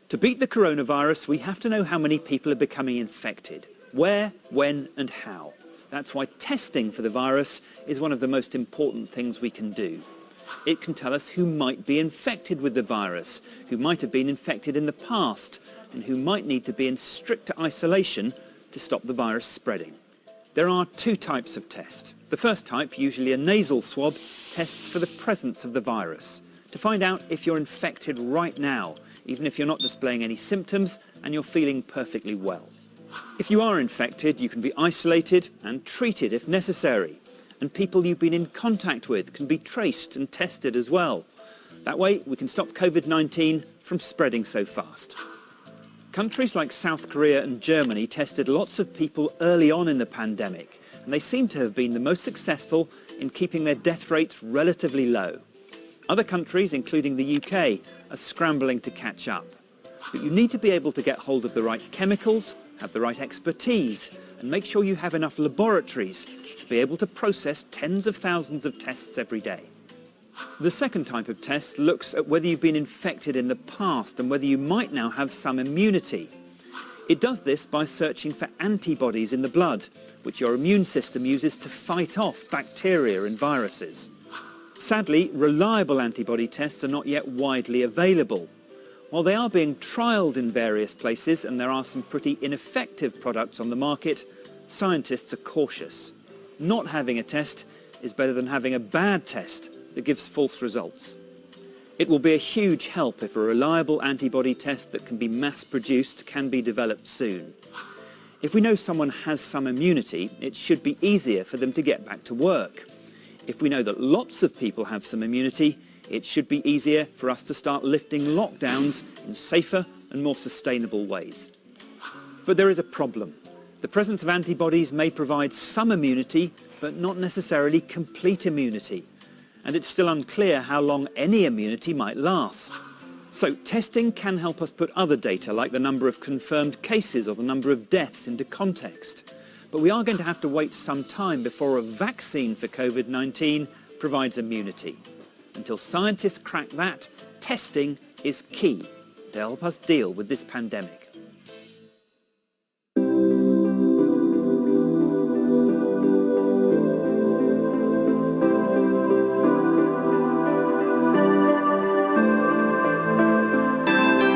To beat the coronavirus, we have to know how many people are becoming infected, where, when and how. That's why testing for the virus is one of the most important things we can do. It can tell us who might be infected with the virus, who might have been infected in the past, and who might need to be in stricter isolation to stop the virus spreading. There are two types of test. The first type, usually a nasal swab, tests for the presence of the virus, to find out if you're infected right now, even if you're not displaying any symptoms and you're feeling perfectly well. If you are infected, you can be isolated and treated if necessary, and people you've been in contact with can be traced and tested as well. That way we can stop COVID-19 from spreading so fast. Countries like South Korea and Germany tested lots of people early on in the pandemic, and they seem to have been the most successful in keeping their death rates relatively low. Other countries, including the UK, are scrambling to catch up. But you need to be able to get hold of the right chemicals, have the right expertise, and make sure you have enough laboratories to be able to process tens of thousands of tests every day. The second type of test looks at whether you've been infected in the past and whether you might now have some immunity. It does this by searching for antibodies in the blood, which your immune system uses to fight off bacteria and viruses. Sadly, reliable antibody tests are not yet widely available. While they are being trialled in various places and there are some pretty ineffective products on the market, scientists are cautious. Not having a test is better than having a bad test that gives false results. It will be a huge help if a reliable antibody test that can be mass-produced can be developed soon. If we know someone has some immunity, it should be easier for them to get back to work. If we know that lots of people have some immunity, it should be easier for us to start lifting lockdowns in safer and more sustainable ways. But there is a problem. The presence of antibodies may provide some immunity, but not necessarily complete immunity. And it's still unclear how long any immunity might last. So testing can help us put other data, like the number of confirmed cases or the number of deaths, into context. But we are going to have to wait some time before a vaccine for COVID-19 provides immunity. Until scientists crack that, testing is key to help us deal with this pandemic.